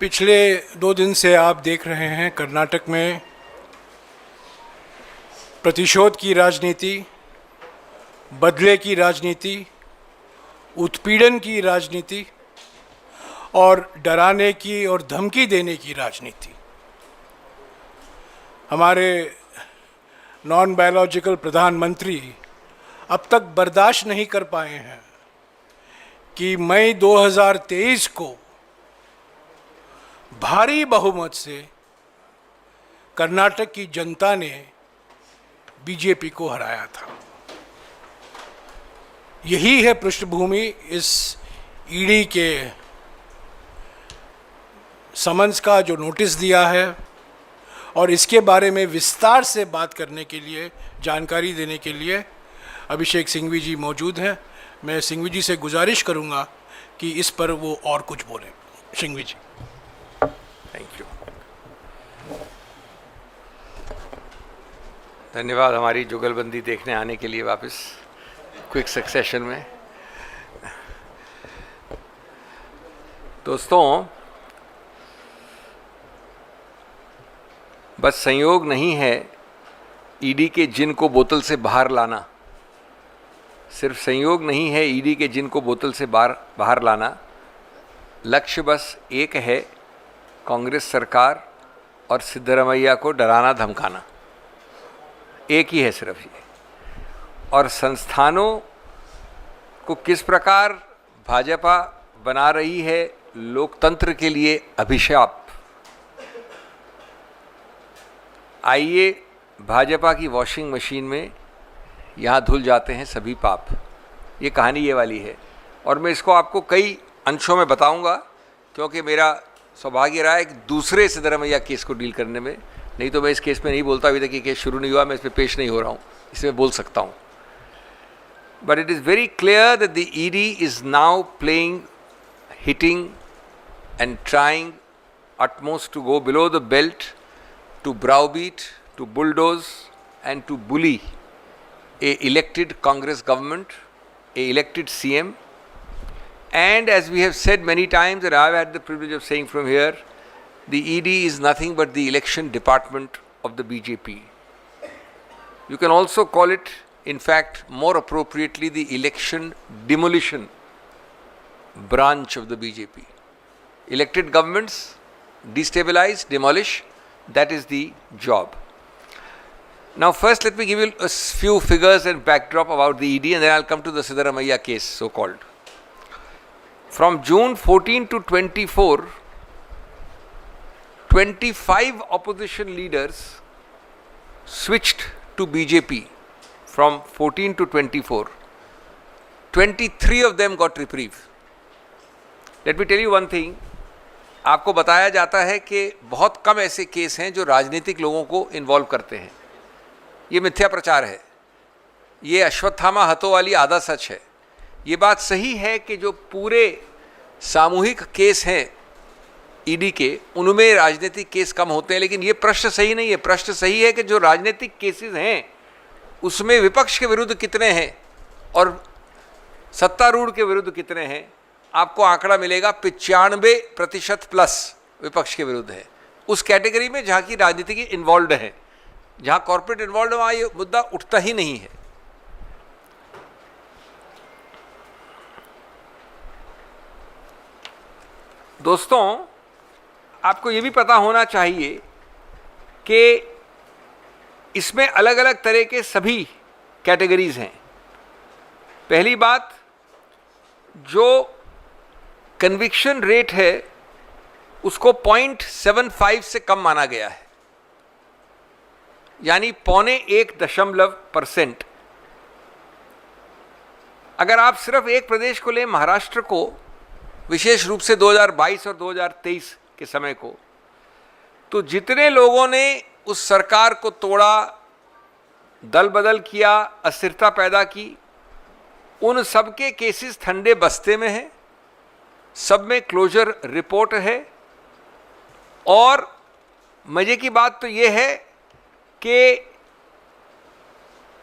पिछले 2 दिन से आप देख रहे हैं कर्नाटक में प्रतिशोध की राजनीति, बदले की राजनीति, उत्पीड़न की राजनीति और डराने की और धमकी देने की राजनीति। हमारे नॉन बायोलॉजिकल प्रधानमंत्री अब तक बर्दाश्त नहीं कर पाए हैं कि मई 2023 को भारी बहुमत से कर्नाटक की जनता ने बीजेपी को हराया था। यही है पृष्ठभूमि इस ईडी के समन्स का जो नोटिस दिया है, और इसके बारे में विस्तार से बात करने के लिए, जानकारी देने के लिए अभिषेक सिंघवी जी मौजूद हैं। मैं सिंघवी जी से गुजारिश करूंगा कि इस पर वो और कुछ बोलें। सिंघवी जी। Thank you. धन्यवाद हमारी जुगलबंदी देखने आने के लिए वापस क्विक सक्सेशन में। दोस्तों, बस संयोग नहीं है ईडी के जिन को बोतल से बाहर लाना, सिर्फ संयोग नहीं है ईडी के जिन को बोतल से बाहर लाना। लक्ष्य बस एक है, कांग्रेस सरकार और सिद्धरमैया को डराना धमकाना, एक ही है सिर्फ ये। और संस्थानों को किस प्रकार भाजपा बना रही है लोकतंत्र के लिए अभिशाप। आइए भाजपा की वॉशिंग मशीन में यहाँ धुल जाते हैं सभी पाप। ये कहानी ये वाली है, और मैं इसको आपको कई अंशों में बताऊंगा, क्योंकि मेरा सौभाग्य रहा एक दूसरे सिद्धरमैया केस को डील करने में। नहीं तो मैं इस केस में नहीं बोलता, अभी तक ये केस शुरू नहीं हुआ, मैं इस पर पेश नहीं हो रहा हूँ, इसमें बोल सकता हूँ। But it is very clear that the ED is now playing, hitting and trying utmost to go below the belt, to browbeat, to bulldoze and to bully a elected Congress government, a elected CM. And as we have said many times, and I have had the privilege of saying from here, the ED is nothing but the election department of the BJP. You can also call it, in fact, more appropriately, the election demolition branch of the BJP. Elected governments destabilize, demolish, that is the job. Now first let me give you a few figures and backdrop about the ED, and then I'll come to the Siddaramaiah case, so called. From June 14 to 24, 25 opposition leaders switched to BJP from 14 to 24. 23 of them got reprieve. Let me tell you one thing. आपको बताया जाता है कि बहुत कम ऐसे case हैं जो राजनीतिक लोगों को इन्वॉल्व करते हैं। ये मिथ्या प्रचार है, ये अश्वत्थामा हतो वाली आधा सच है। ये बात सही है कि जो पूरे सामूहिक केस हैं ईडी के, उनमें राजनीतिक केस कम होते हैं, लेकिन ये प्रश्न सही नहीं है। प्रश्न सही है कि जो राजनीतिक केसेस हैं उसमें विपक्ष के विरुद्ध कितने हैं और सत्तारूढ़ के विरुद्ध कितने हैं। आपको आंकड़ा मिलेगा 95% प्लस विपक्ष के विरुद्ध है। उस कैटेगरी में जहाँ की राजनीति की इन्वॉल्व है, जहाँ कॉर्पोरेट इन्वॉल्व है, वहाँ ये मुद्दा उठता ही नहीं है। दोस्तों, आपको ये भी पता होना चाहिए कि इसमें अलग अलग तरह के सभी कैटेगरीज हैं। पहली बात, जो कन्विक्शन रेट है उसको 0.75 से कम माना गया है, यानी 0.1%। अगर आप सिर्फ एक प्रदेश को लें, महाराष्ट्र को, विशेष रूप से 2022 और 2023 के समय को, तो जितने लोगों ने उस सरकार को तोड़ा, दल बदल किया, अस्थिरता पैदा की, उन सब के केसेस ठंडे बस्ते में हैं, सब में क्लोजर रिपोर्ट है। और मजे की बात तो ये है कि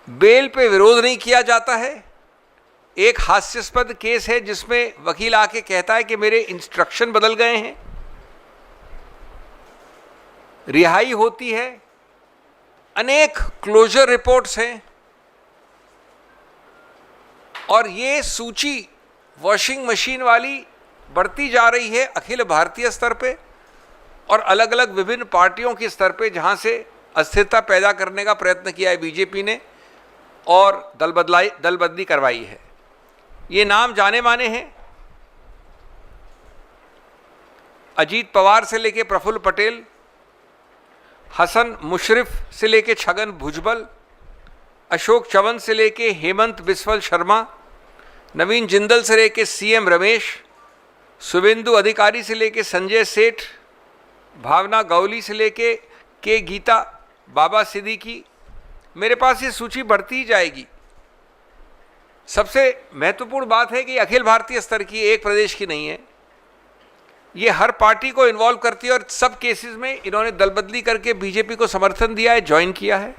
बेल पे विरोध नहीं किया जाता है। एक हास्यास्पद केस है जिसमें वकील आके कहता है कि मेरे इंस्ट्रक्शन बदल गए हैं, रिहाई होती है, अनेक क्लोजर रिपोर्ट्स हैं, और ये सूची वॉशिंग मशीन वाली बढ़ती जा रही है अखिल भारतीय स्तर पे और अलग अलग विभिन्न पार्टियों के स्तर पे, जहां से अस्थिरता पैदा करने का प्रयत्न किया है बीजेपी ने और दल बदली करवाई है। ये नाम जाने माने हैं, अजीत पवार से लेके प्रफुल्ल पटेल, हसन मुशर्रफ से लेके छगन भुजबल, अशोक चवन से लेके हेमंत बिस्वल शर्मा, नवीन जिंदल से लेके सीएम रमेश, शुभेंदु अधिकारी से लेके संजय सेठ, भावना गौली से लेके के गीता, बाबा सिद्दीकी, मेरे पास ये सूची बढ़ती ही जाएगी। सबसे महत्वपूर्ण बात है कि अखिल भारतीय स्तर की, एक प्रदेश की नहीं है, ये हर पार्टी को इन्वॉल्व करती है और सब केसेस में इन्होंने दल बदली करके बीजेपी को समर्थन दिया है, ज्वाइन किया है,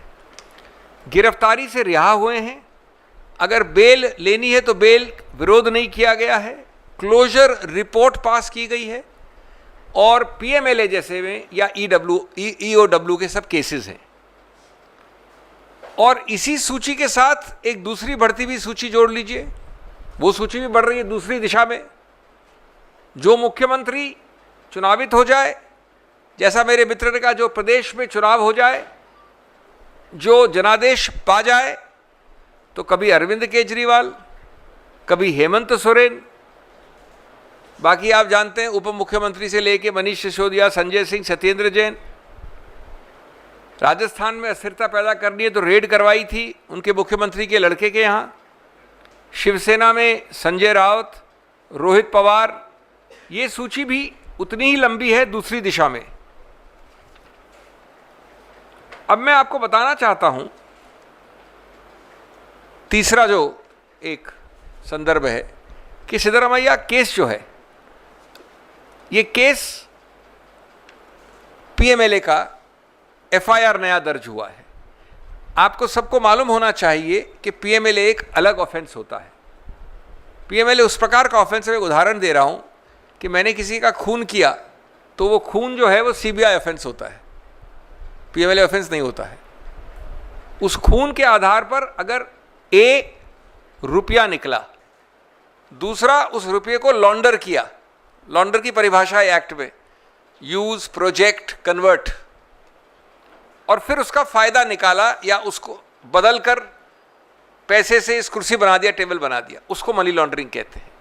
गिरफ्तारी से रिहा हुए हैं, अगर बेल लेनी है तो बेल विरोध नहीं किया गया है, क्लोजर रिपोर्ट पास की गई है, और पीएमएलए जैसे में या ईओडब्ल्यू के सब केसेस हैं। और इसी सूची के साथ एक दूसरी बढ़ती हुई सूची जोड़ लीजिए, वो सूची भी बढ़ रही है दूसरी दिशा में। जो मुख्यमंत्री चुनावित हो जाए, जैसा मेरे मित्र ने कहा, जो प्रदेश में चुनाव हो जाए, जो जनादेश पा जाए, तो कभी अरविंद केजरीवाल, कभी हेमंत सोरेन, बाकी आप जानते हैं उप मुख्यमंत्री से लेके मनीष सिसोदिया, संजय सिंह, सत्येंद्र जैन। राजस्थान में अस्थिरता पैदा करनी है तो रेड करवाई थी उनके मुख्यमंत्री के लड़के के यहाँ। शिवसेना में संजय राउत, रोहित पवार, ये सूची भी उतनी ही लंबी है दूसरी दिशा में। अब मैं आपको बताना चाहता हूं, तीसरा जो एक संदर्भ है कि सिद्धरामैया केस जो है, ये केस पीएमएलए का एफआईआर नया दर्ज हुआ है। आपको सबको मालूम होना चाहिए कि पीएमएलए एक अलग ऑफेंस होता है। पीएमएलए उस प्रकार का ऑफेंस है, एक उदाहरण दे रहा हूं कि मैंने किसी का खून किया तो वो खून जो है वो सीबीआई ऑफेंस होता है, पीएमएलए ऑफेंस नहीं होता है। उस खून के आधार पर अगर ए रुपया निकला, दूसरा उस रुपये को लॉन्डर किया, लॉन्डर की परिभाषा है एक्ट में, यूज, प्रोजेक्ट, कन्वर्ट, और फिर उसका फायदा निकाला या उसको बदल कर पैसे से इस कुर्सी बना दिया, टेबल बना दिया, उसको मनी लॉन्ड्रिंग कहते हैं।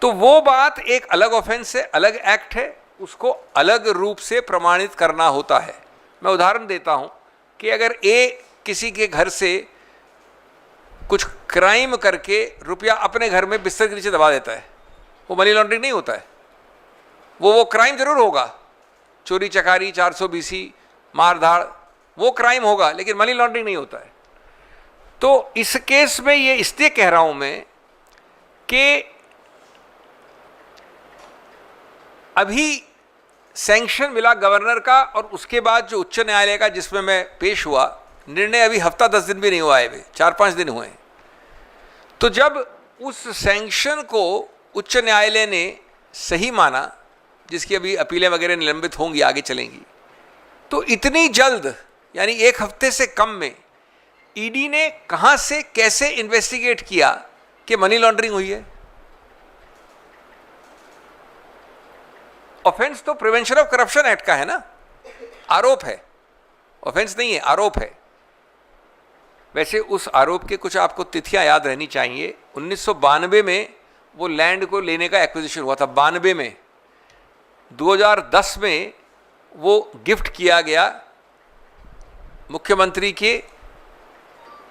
तो वो बात एक अलग ऑफेंस है, अलग एक्ट है, उसको अलग रूप से प्रमाणित करना होता है। मैं उदाहरण देता हूं कि अगर ए किसी के घर से कुछ क्राइम करके रुपया अपने घर में बिस्तर के नीचे दबा देता है, वो मनी लॉन्ड्रिंग नहीं होता है। वो क्राइम जरूर होगा, चोरी चकारी, 420, मारधाड़, वो क्राइम होगा, लेकिन मनी लॉन्ड्रिंग नहीं होता है। तो इस केस में ये इसलिए कह रहा हूं मैं कि अभी सैंक्शन मिला गवर्नर का, और उसके बाद जो उच्च न्यायालय का जिसमें मैं पेश हुआ, निर्णय अभी हफ्ता 10 दिन भी नहीं हुआ है, 4-5 दिन हुए हैं। तो जब उस सैंक्शन को उच्च न्यायालय ने सही माना, जिसकी अभी अपीलें वगैरह निलंबित होंगी, आगे चलेंगी, तो इतनी जल्द यानी एक हफ्ते से कम में ईडी ने कहां से कैसे इन्वेस्टिगेट किया कि मनी लॉन्ड्रिंग हुई है। ऑफेंस तो प्रिवेंशन ऑफ करप्शन एक्ट का है ना, आरोप है, ऑफेंस नहीं है, आरोप है। वैसे उस आरोप के कुछ आपको तिथियां याद रहनी चाहिए। 1992 में वो लैंड को लेने का एक्विजिशन हुआ था, 92 में। 2010 में वो गिफ्ट किया गया मुख्यमंत्री के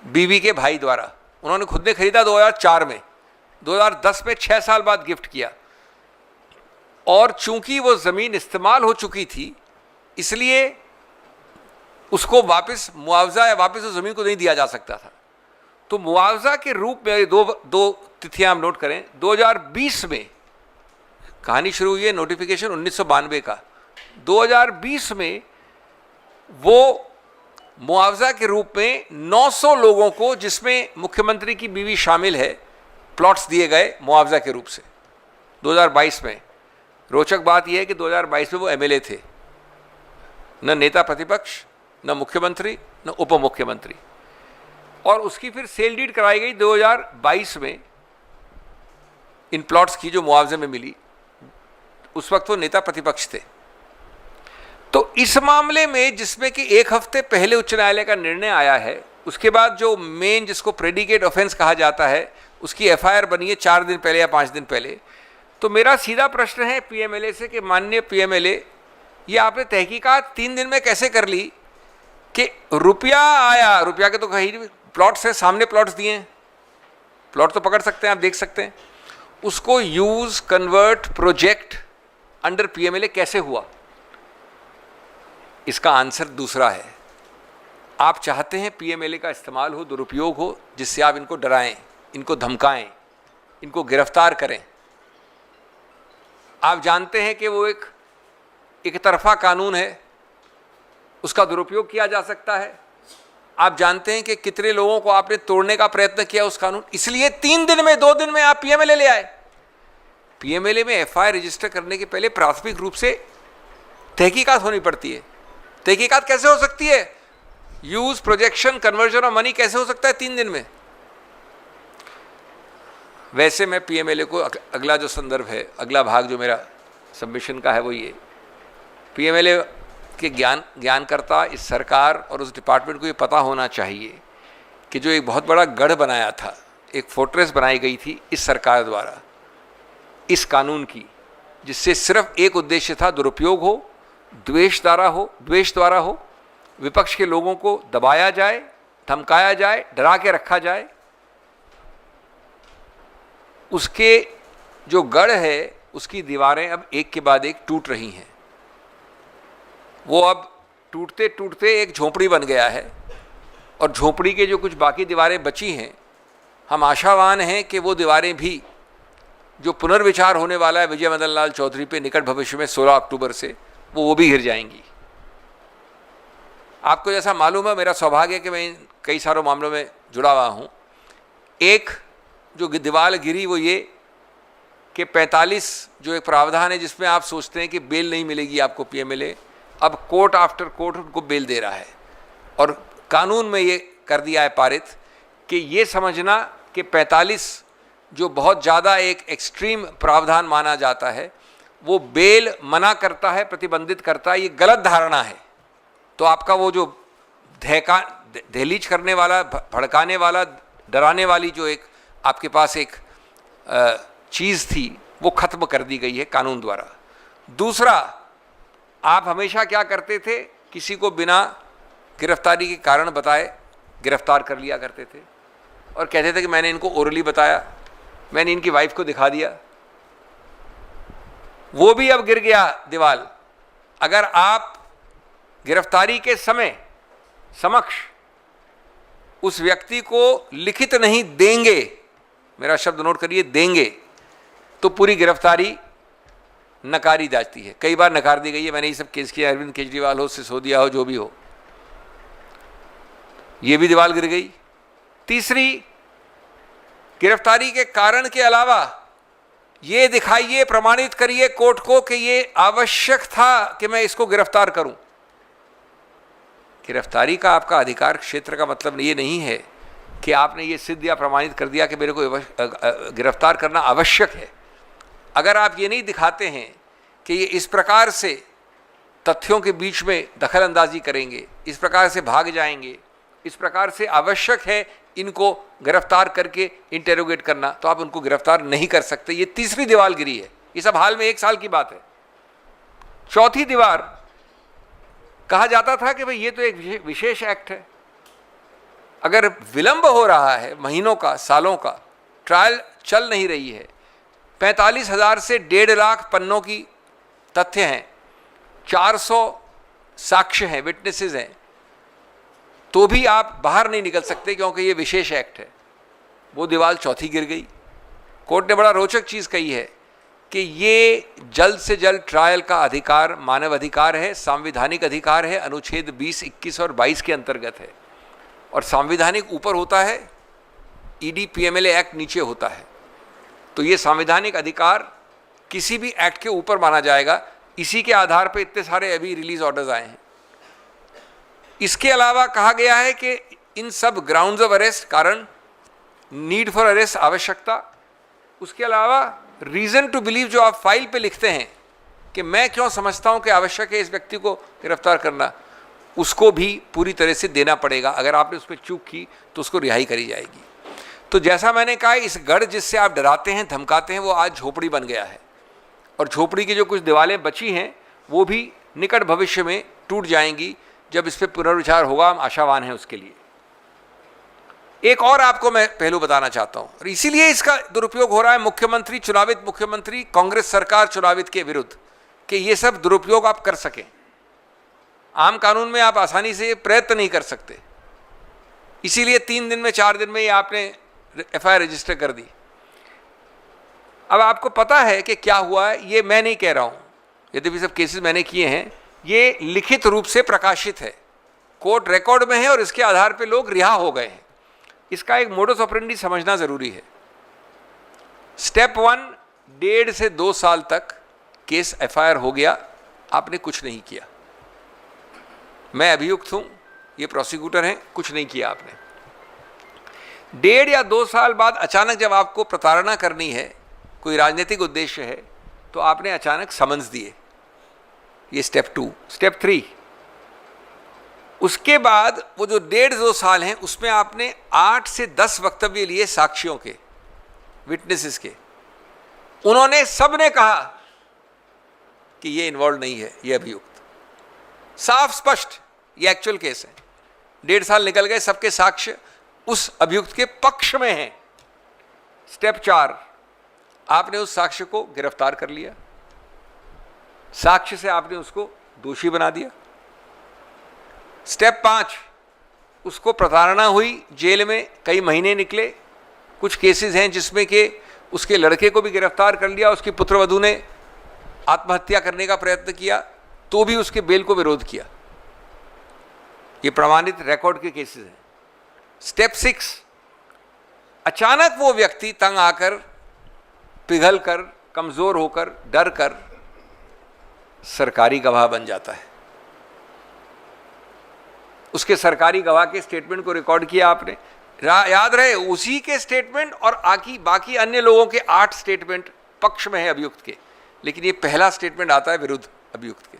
बीवी के भाई द्वारा, उन्होंने खुद ने खरीदा 2004 में, 2010 में 6 साल बाद गिफ्ट किया। और चूंकि वो ज़मीन इस्तेमाल हो चुकी थी, इसलिए उसको वापस मुआवजा या वापस उस ज़मीन को नहीं दिया जा सकता था। तो मुआवजा के रूप में दो तिथियां हम नोट करें। 2020 में कहानी शुरू हुई है, नोटिफिकेशन 1992 का। 2020 में वो मुआवजा के रूप में 900 लोगों को, जिसमें मुख्यमंत्री की बीवी शामिल है, प्लॉट्स दिए गए मुआवजा के रूप से 2022 में। रोचक बात यह है कि 2022 में वो एमएलए थे, न नेता प्रतिपक्ष, न मुख्यमंत्री, न उप मुख्यमंत्री। और उसकी फिर सेल डीड कराई गई 2022 में इन प्लॉट्स की जो मुआवजे में मिली। उस वक्त वो नेता प्रतिपक्ष थे। तो इस मामले में जिसमें कि एक हफ्ते पहले उच्च न्यायालय का निर्णय आया है, उसके बाद जो मेन जिसको प्रेडिकेट ऑफेंस कहा जाता है उसकी एफआईआर बनी है 4 दिन पहले या 5 दिन पहले। तो मेरा सीधा प्रश्न है पीएमएलए से कि माननीय पीएमएलए, ये आपने तहकीकात 3 दिन में कैसे कर ली कि रुपया आया, रुपया के तो कहीं प्लॉट्स है, सामने प्लॉट्स दिए हैं, प्लॉट तो पकड़ सकते हैं, आप देख सकते हैं, उसको use convert project under PMLA कैसे हुआ? इसका आंसर दूसरा है। आप चाहते हैं पीएमएलए का इस्तेमाल हो, दुरुपयोग हो, जिससे आप इनको डराएं, इनको धमकाएं, इनको गिरफ्तार करें। आप जानते हैं कि वो एक तरफा कानून है, उसका दुरुपयोग किया जा सकता है। आप जानते हैं कि कितने लोगों को आपने तोड़ने का प्रयत्न किया उस कानून, इसलिए 3 दिन में 2 दिन में आप पीएमएलए ले आए। पीएमएलए में एफआईआर रजिस्टर करने के पहले प्राथमिक रूप से तहकीकात होनी पड़ती है। तहकीकात कैसे हो सकती है? Use, projection, conversion of money कैसे हो सकता है 3 दिन में? वैसे मैं पीएमएलए को अगला जो संदर्भ है, अगला भाग जो मेरा सबमिशन का है वो ये, पीएमएलए के ज्ञानकर्ता, इस सरकार और उस डिपार्टमेंट को ये पता होना चाहिए कि जो एक बहुत बड़ा गढ़ बनाया था, एक फोर्ट्रेस बनाई गई थी इस सरकार द्वारा इस कानून की, जिससे सिर्फ एक उद्देश्य था, दुरुपयोग हो, द्वेष द्वारा हो, विपक्ष के लोगों को दबाया जाए, धमकाया जाए, डरा के रखा जाए। उसके जो गढ़ है उसकी दीवारें अब एक के बाद एक टूट रही हैं। वो अब टूटते टूटते एक झोपड़ी बन गया है, और झोपड़ी के जो कुछ बाकी दीवारें बची हैं, हम आशावान हैं कि वो दीवारें भी, जो पुनर्विचार होने वाला है विजय मदन लाल चौधरी पे निकट भविष्य में 16 अक्टूबर से, वो भी गिर जाएंगी। आपको जैसा मालूम है, मेरा सौभाग्य है कि मैं कई सारों मामलों में जुड़ा हुआ हूँ। एक जो दीवार गिरी वो ये कि 45 जो एक प्रावधान है जिसमें आप सोचते हैं कि बेल नहीं मिलेगी आपको पीएमएलए, अब कोर्ट आफ्टर कोर्ट उनको बेल दे रहा है, और कानून में ये कर दिया है पारित कि ये समझना कि 45 जो बहुत ज़्यादा एक एक्सट्रीम प्रावधान माना जाता है, वो बेल मना करता है, प्रतिबंधित करता है, ये गलत धारणा है। तो आपका वो जो दहलीज करने वाला, भड़काने वाला, डराने वाली जो एक आपके पास एक चीज़ थी, वो ख़त्म कर दी गई है कानून द्वारा। दूसरा, आप हमेशा क्या करते थे, किसी को बिना गिरफ्तारी के कारण बताए गिरफ्तार कर लिया करते थे, और कहते थे कि मैंने इनको ओरली बताया, मैंने इनकी वाइफ को दिखा दिया। वो भी अब गिर गया दीवाल। अगर आप गिरफ्तारी के समय समक्ष उस व्यक्ति को लिखित नहीं देंगे, मेरा शब्द नोट करिए, देंगे, तो पूरी गिरफ्तारी नकारी जाती है। कई बार नकार दी गई है, मैंने ये सब केस किया, अरविंद केजरीवाल हो, सिसोदिया हो, जो भी हो, ये भी दीवार गिर गई। तीसरी, गिरफ्तारी के कारण के अलावा ये दिखाइए, प्रमाणित करिए कोर्ट को कि ये आवश्यक था कि मैं इसको गिरफ्तार करूं। गिरफ्तारी का आपका अधिकार क्षेत्र का मतलब ये नहीं है कि आपने ये सिद्ध या प्रमाणित कर दिया कि मेरे को गिरफ्तार करना आवश्यक है। अगर आप ये नहीं दिखाते हैं कि ये इस प्रकार से तथ्यों के बीच में दखल अंदाजी करेंगे, इस प्रकार से भाग जाएंगे, इस प्रकार से आवश्यक है इनको गिरफ्तार करके इंटेरोगेट करना, तो आप उनको गिरफ्तार नहीं कर सकते। ये तीसरी दीवार गिरी है। ये सब हाल में 1 साल की बात है। चौथी दीवार, कहा जाता था कि भाई ये तो एक विशेष एक्ट है, अगर विलंब हो रहा है महीनों का, सालों का, ट्रायल चल नहीं रही है, 45,000 से 1.5 लाख पन्नों की तथ्य हैं, 400 साक्ष्य हैं, विटनेसेस हैं, तो भी आप बाहर नहीं निकल सकते क्योंकि ये विशेष एक्ट है। वो दीवार चौथी गिर गई। कोर्ट ने बड़ा रोचक चीज़ कही है कि ये जल्द से जल्द ट्रायल का अधिकार मानव अधिकार है, संवैधानिक अधिकार है, अनुच्छेद 20, 21 और 22 के अंतर्गत है, और संवैधानिक ऊपर होता है, ईडी पीएमएलए एक्ट नीचे होता है। तो ये संवैधानिक अधिकार किसी भी एक्ट के ऊपर माना जाएगा। इसी के आधार पर इतने सारे अभी रिलीज ऑर्डर्स आए हैं। इसके अलावा कहा गया है कि इन सब ग्राउंड्स ऑफ अरेस्ट कारण, नीड फॉर अरेस्ट आवश्यकता, उसके अलावा रीजन टू बिलीव जो आप फाइल पे लिखते हैं कि मैं क्यों समझता हूं कि आवश्यक है इस व्यक्ति को गिरफ्तार करना, उसको भी पूरी तरह से देना पड़ेगा। अगर आपने उस पर चूक की तो उसको रिहाई करी जाएगी। तो जैसा मैंने कहा, इस गढ़ जिससे आप डराते हैं, धमकाते हैं, वो आज झोपड़ी बन गया है, और झोपड़ी की जो कुछ दीवारें बची हैं वो भी निकट भविष्य में टूट जाएंगी। जब इस पर पुनर्विचार होगा, हम आशावान हैं उसके लिए। एक और आपको मैं पहलू बताना चाहता हूं, और इसीलिए इसका दुरुपयोग हो रहा है मुख्यमंत्री, चुनावित मुख्यमंत्री, कांग्रेस सरकार चुनावित के विरुद्ध, कि ये सब दुरुपयोग आप कर सकें। आम कानून में आप आसानी से प्रयत्न नहीं कर सकते, इसीलिए 3 दिन में 4 दिन में ये आपने एफआईआर रजिस्टर कर दी। अब आपको पता है कि क्या हुआ है, ये मैं नहीं कह रहा हूं, यद्यपि सब केसेस मैंने किए हैं, ये लिखित रूप से प्रकाशित है, कोर्ट रिकॉर्ड में है, और इसके आधार पर लोग रिहा हो गए हैं। इसका एक मोडस ऑपरेंडी समझना जरूरी है। स्टेप 1, 1.5 से 2 साल तक केस एफआईआर हो गया, आपने कुछ नहीं किया। मैं अभियुक्त हूं, ये प्रोसिक्यूटर हैं, कुछ नहीं किया आपने। 1.5 या 2 साल बाद अचानक जब आपको प्रताड़ना करनी है, कोई राजनीतिक उद्देश्य है, तो आपने अचानक समन्स दिए, ये स्टेप 2। स्टेप 3, उसके बाद वो जो 1.5-2 साल हैं उसमें आपने 8 से 10 वक्तव्य लिए साक्षियों के, विटनेसेस के। उन्होंने सबने कहा कि ये इन्वॉल्व नहीं है, ये अभियुक्त, साफ स्पष्ट, ये एक्चुअल केस है। 1.5 साल निकल गए, सबके साक्ष्य उस अभियुक्त के पक्ष में हैं। स्टेप 4, आपने उस साक्ष्य को गिरफ्तार कर लिया, साक्ष्य से आपने उसको दोषी बना दिया। स्टेप 5, उसको प्रताड़ना हुई, जेल में कई महीने निकले। कुछ केसेस हैं जिसमें कि उसके लड़के को भी गिरफ्तार कर लिया, उसकी पुत्रवधू ने आत्महत्या करने का प्रयत्न किया तो भी उसके बेल को विरोध किया। ये प्रमाणित रिकॉर्ड के केसेस हैं। स्टेप 6, अचानक वो व्यक्ति तंग आकर, पिघल कर, कमजोर होकर, डर कर सरकारी गवाह बन जाता है। उसके सरकारी गवाह के स्टेटमेंट को रिकॉर्ड किया आपने, याद रहे उसी के स्टेटमेंट और बाकी अन्य लोगों के 8 स्टेटमेंट पक्ष में है अभियुक्त के, लेकिन ये पहला स्टेटमेंट आता है विरुद्ध अभियुक्त के।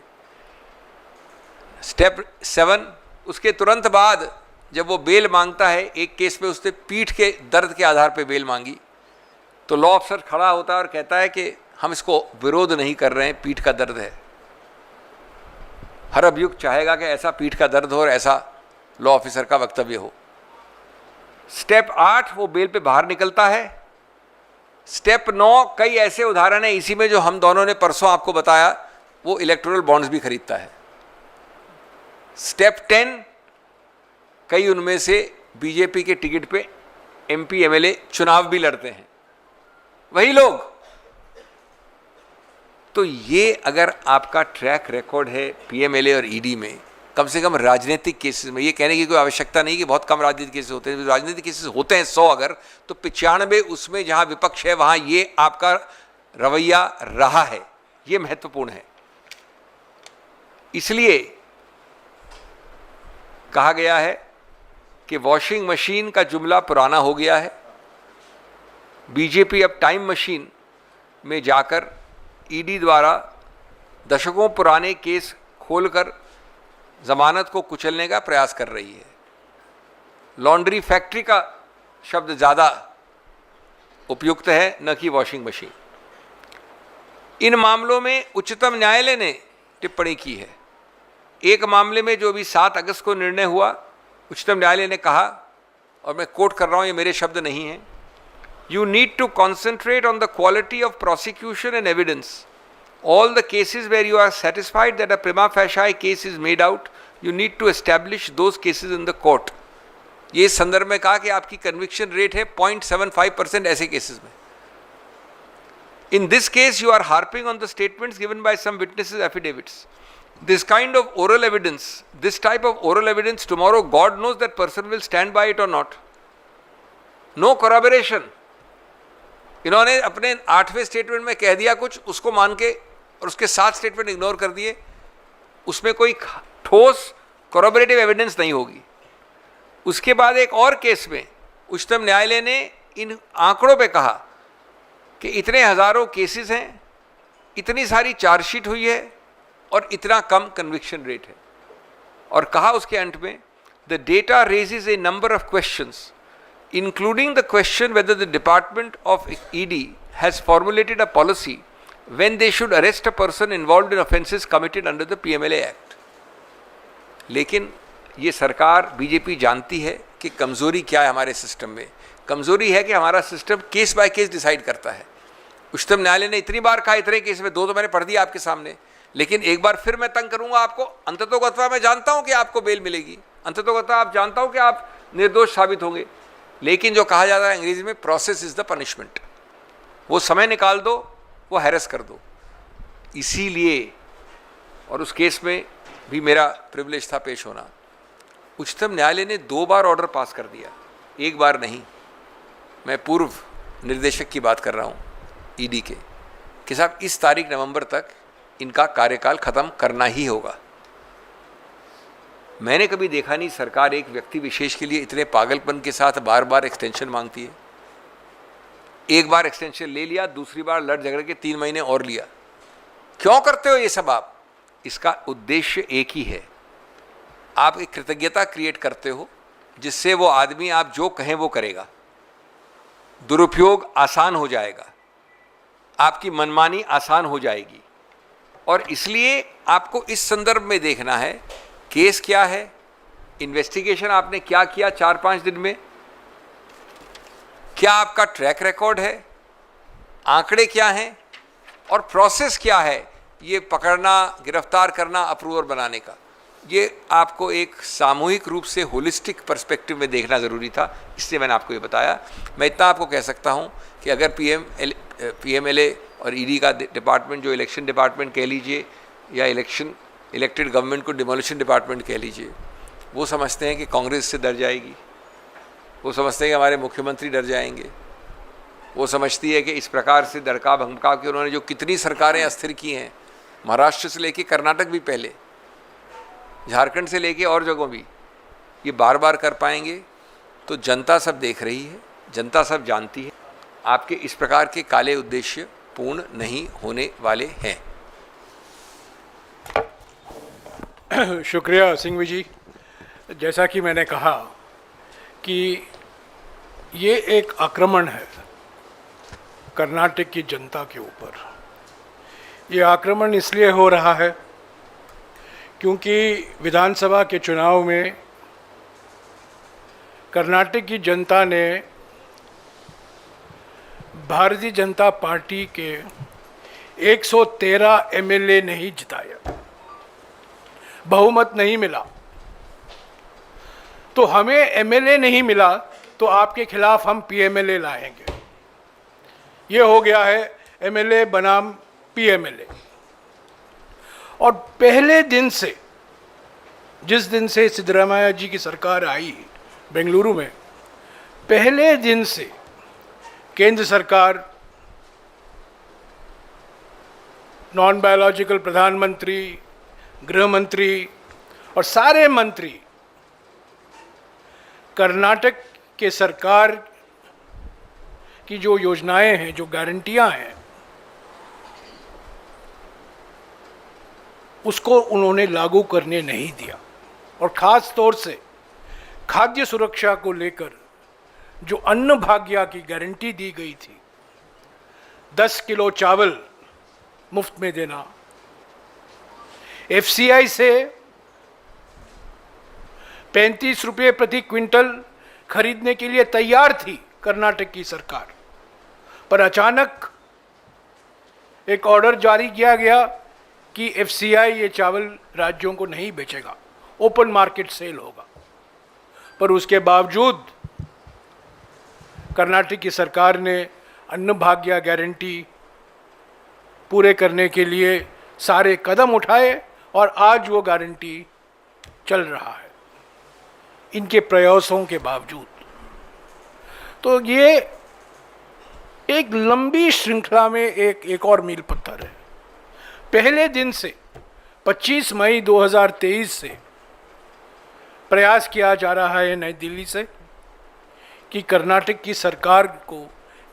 स्टेप 7, उसके तुरंत बाद जब वो बेल मांगता है, एक केस में उसने पीठ के दर्द के आधार पर बेल मांगी, तो लॉ अफसर खड़ा होता है और कहता है कि हम इसको विरोध नहीं कर रहे हैं, पीठ का दर्द है। हर अभियुक्त चाहेगा कि ऐसा पीठ का दर्द हो और ऐसा लॉ ऑफिसर का वक्तव्य हो। स्टेप 8, वो बेल पे बाहर निकलता है। स्टेप 9, कई ऐसे उदाहरण हैं इसी में जो हम दोनों ने परसों आपको बताया, वो इलेक्टोरल बॉन्ड्स भी खरीदता है। स्टेप 10, कई उनमें से बीजेपी के टिकट पे एमपी एमएलए चुनाव भी लड़ते हैं, वही लोग। तो ये अगर आपका ट्रैक रिकॉर्ड है पीएमएलए और ईडी में, कम से कम राजनीतिक केसेस में, ये कहने की कोई आवश्यकता नहीं कि बहुत कम राजनीतिक केसेस होते हैं, राजनीतिक केसेस होते हैं 100 अगर, तो 95 उसमें जहां विपक्ष है वहां ये आपका रवैया रहा है, ये महत्वपूर्ण है। इसलिए कहा गया है कि वॉशिंग मशीन का जुमला पुराना हो गया है। बीजेपी अब टाइम मशीन में जाकर ईडी द्वारा दशकों पुराने केस खोलकर जमानत को कुचलने का प्रयास कर रही है। लॉन्ड्री फैक्ट्री का शब्द ज़्यादा उपयुक्त है, न कि वॉशिंग मशीन। इन मामलों में उच्चतम न्यायालय ने टिप्पणी की है। एक मामले में जो भी 7 अगस्त को निर्णय हुआ, उच्चतम न्यायालय ने कहा, और मैं कोट कर रहा हूँ, ये मेरे शब्द नहीं हैं, You need to concentrate on the quality of prosecution and evidence. All the cases where you are satisfied that a prima facie case is made out, you need to establish those cases in the court. ये इस संदर्भ में कहा कि आपकी conviction rate है 0.75% ऐसे cases में। In this case, you are harping on the statements given by some witnesses' affidavits. This kind of oral evidence, this type of oral evidence, tomorrow God knows that person will stand by it or not. No corroboration. इन्होंने अपने 8वें statement में कह दिया कुछ, उसको मान के, और उसके 7 स्टेटमेंट इग्नोर कर दिए। उसमें कोई ठोस कॉरोबरेटिव एविडेंस नहीं होगी। उसके बाद एक और केस में उच्चतम न्यायालय ने इन आंकड़ों पे कहा कि इतने हजारों केसेस हैं, इतनी सारी चार्जशीट हुई है और इतना कम कन्विक्शन रेट है, और कहा उसके अंत में the data raises A number of questions including the question whether the department of ED has formulated a policy when they should arrest a person involved in offences committed under the PMLA act. लेकिन ये सरकार BJP जानती है कि कमजोरी क्या है हमारे सिस्टम में। कमजोरी है कि हमारा system case by case decide करता है। उच्चतम न्यायालय ने इतनी बार कहा, इतने केस में 2 तो मैंने पढ़ दिया आपके सामने, लेकिन एक बार फिर मैं तंग करूंगा आपको। अंततोगत्वा मैं जानता हूं कि आपको बेल मिलेगी, अंततोगत्वा आप जानता हूं कि आप निर्दोष साबित होंगे, लेकिन जो कहा जाता है अंग्रेजी में प्रोसेस इज द पनिशमेंट, वो समय निकाल दो, वो हैरेस कर दो। इसीलिए, और उस केस में भी मेरा प्रिविलेज था पेश होना, उच्चतम न्यायालय ने 2 बार ऑर्डर पास कर दिया, एक बार नहीं। मैं पूर्व निर्देशक की बात कर रहा हूँ ईडी के, कि साहब इस तारीख नवंबर तक इनका कार्यकाल खत्म करना ही होगा। मैंने कभी देखा नहीं सरकार एक व्यक्ति विशेष के लिए इतने पागलपन के साथ बार बार एक्सटेंशन मांगती है। एक बार एक्सटेंशन ले लिया, दूसरी बार लड़ झगड़ के 3 महीने और लिया। क्यों करते हो ये सब आप? इसका उद्देश्य एक ही है, आप एक कृतज्ञता क्रिएट करते हो जिससे वो आदमी आप जो कहें वो करेगा, दुरुपयोग आसान हो जाएगा, आपकी मनमानी आसान हो जाएगी। और इसलिए आपको इस संदर्भ में देखना है केस क्या है, इन्वेस्टिगेशन आपने क्या किया 4-5 दिन में, क्या आपका ट्रैक रिकॉर्ड है, आंकड़े क्या हैं, और प्रोसेस क्या है ये पकड़ना, गिरफ्तार करना, अप्रूवर बनाने का। ये आपको एक सामूहिक रूप से होलिस्टिक पर्सपेक्टिव में देखना ज़रूरी था, इसलिए मैंने आपको ये बताया। मैं इतना आपको कह सकता हूँ कि अगर पीएमएलए और ईडी का डिपार्टमेंट, जो इलेक्शन डिपार्टमेंट कह लीजिए या इलेक्टेड गवर्नमेंट को डिमोलिशन डिपार्टमेंट कह लीजिए, वो समझते हैं कि कांग्रेस से डर जाएगी, वो समझते हैं कि हमारे मुख्यमंत्री डर जाएंगे, वो समझती है कि इस प्रकार से धड़का भमका के उन्होंने जो कितनी सरकारें अस्थिर की हैं, महाराष्ट्र से लेके कर्नाटक भी पहले, झारखंड से लेके और जगहों भी, ये बार बार कर पाएंगे। तो जनता सब देख रही है, जनता सब जानती है, आपके इस प्रकार के काले उद्देश्य पूर्ण नहीं होने वाले हैं। शुक्रिया सिंघवी जी। जैसा कि मैंने कहा कि ये एक आक्रमण है कर्नाटक की जनता के ऊपर। ये आक्रमण इसलिए हो रहा है क्योंकि विधानसभा के चुनाव में कर्नाटक की जनता ने भारतीय जनता पार्टी के 113 एमएलए नहीं जिताया, बहुमत नहीं मिला। तो हमें एमएलए नहीं मिला तो आपके खिलाफ हम पीएमएलए लाएंगे। ये हो गया है एमएलए बनाम पीएमएलए। और पहले दिन से, जिस दिन से सिद्धरामैया जी की सरकार आई बेंगलुरु में, पहले दिन से केंद्र सरकार, नॉन बायोलॉजिकल प्रधानमंत्री, गृह मंत्री और सारे मंत्री कर्नाटक के सरकार की जो योजनाएं हैं, जो गारंटियां हैं, उसको उन्होंने लागू करने नहीं दिया। और ख़ास तौर से खाद्य सुरक्षा को लेकर जो अन्न भाग्य की गारंटी दी गई थी, 10 किलो चावल मुफ्त में देना, एफसीआई से 35 रुपये प्रति क्विंटल खरीदने के लिए तैयार थी कर्नाटक की सरकार, पर अचानक एक ऑर्डर जारी किया गया कि एफसीआई ये चावल राज्यों को नहीं बेचेगा, ओपन मार्केट सेल होगा। पर उसके बावजूद कर्नाटक की सरकार ने अन्न भाग्य गारंटी पूरे करने के लिए सारे कदम उठाए और आज वो गारंटी चल रहा है इनके प्रयासों के बावजूद। तो ये एक लंबी श्रृंखला में एक और मील पत्थर है। पहले दिन से 25 मई 2023 से प्रयास किया जा रहा है नई दिल्ली से कि कर्नाटक की सरकार को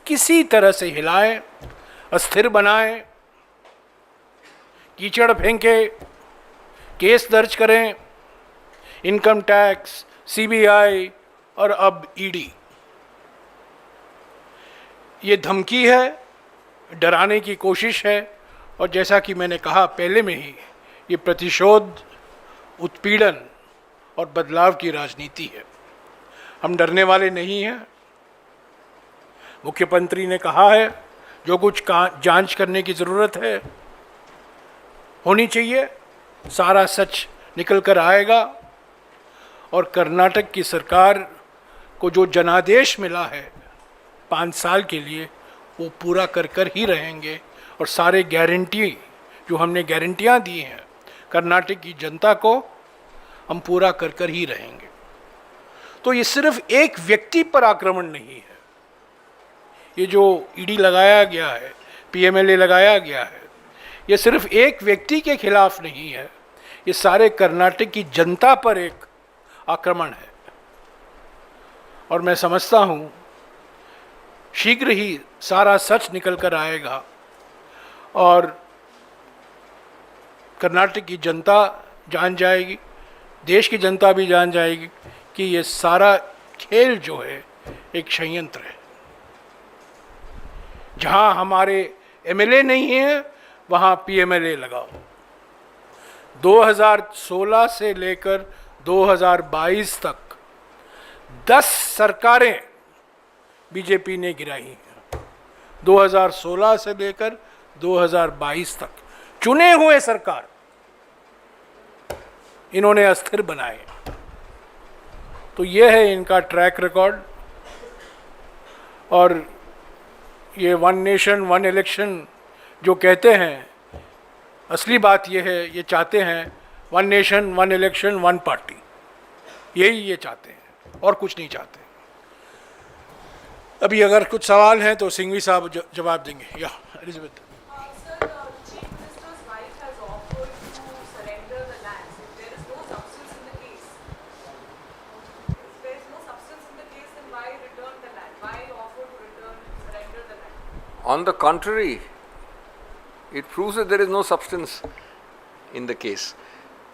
किसी तरह से हिलाएं, अस्थिर बनाएं, कीचड़ फेंके, केस दर्ज करें, इनकम टैक्स, सीबीआई और अब ईडी। ये धमकी है, डराने की कोशिश है, और जैसा कि मैंने कहा पहले में ही, ये प्रतिशोध, उत्पीड़न और बदलाव की राजनीति है। हम डरने वाले नहीं हैं। मुख्यमंत्री ने कहा है जो कुछ जांच करने की ज़रूरत है होनी चाहिए, सारा सच निकल कर आएगा, और कर्नाटक की सरकार को जो जनादेश मिला है 5 साल के लिए, वो पूरा कर ही रहेंगे, और सारे गारंटी जो हमने गारंटियाँ दी हैं कर्नाटक की जनता को, हम पूरा कर ही रहेंगे। तो ये सिर्फ एक व्यक्ति पर आक्रमण नहीं है, ये जो ईडी लगाया गया है, पीएमएलए लगाया गया है, ये सिर्फ एक व्यक्ति के खिलाफ नहीं है, ये सारे कर्नाटक की जनता पर एक आक्रमण है। और मैं समझता हूँ शीघ्र ही सारा सच निकल कर आएगा, और कर्नाटक की जनता जान जाएगी, देश की जनता भी जान जाएगी कि ये सारा खेल जो है एक षड्यंत्र है। जहां हमारे एमएलए नहीं है वहां पीएमएलए लगाओ। 2016 से लेकर 2022 तक 10 सरकारें बीजेपी ने गिराई हैं। 2016 से लेकर 2022 तक चुने हुए सरकार इन्होंने अस्थिर बनाए। तो ये है इनका ट्रैक रिकॉर्ड। और ये 1 नेशन 1 इलेक्शन जो कहते हैं, असली बात ये है, ये चाहते हैं 1 नेशन 1 इलेक्शन 1 पार्टी, यही ये चाहते हैं और कुछ नहीं चाहते। अभी अगर कुछ सवाल हैं तो सिंघवी साहब जवाब देंगे। या Elizabeth. On the contrary, it proves that there is no substance in the case.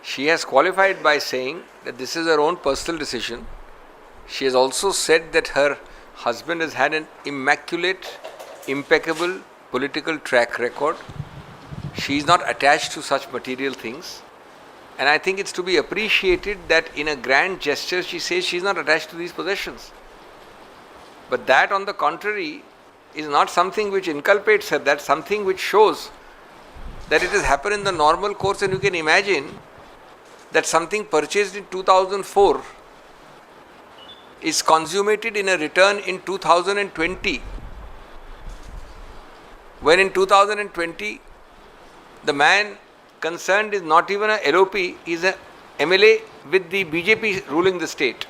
She has qualified by saying that this is her own personal decision. She has also said that her husband has had an immaculate, impeccable political track record. She is not attached to such material things. And I think it's to be appreciated that in a grand gesture she says she is not attached to these possessions. But that, on the contrary, is not something which inculpates her. That's something which shows that it has happened in the normal course. And you can imagine that something purchased in 2004 is consummated in a return in 2020, when in 2020 the man concerned is not even a LOP, he is a MLA with the BJP ruling the state.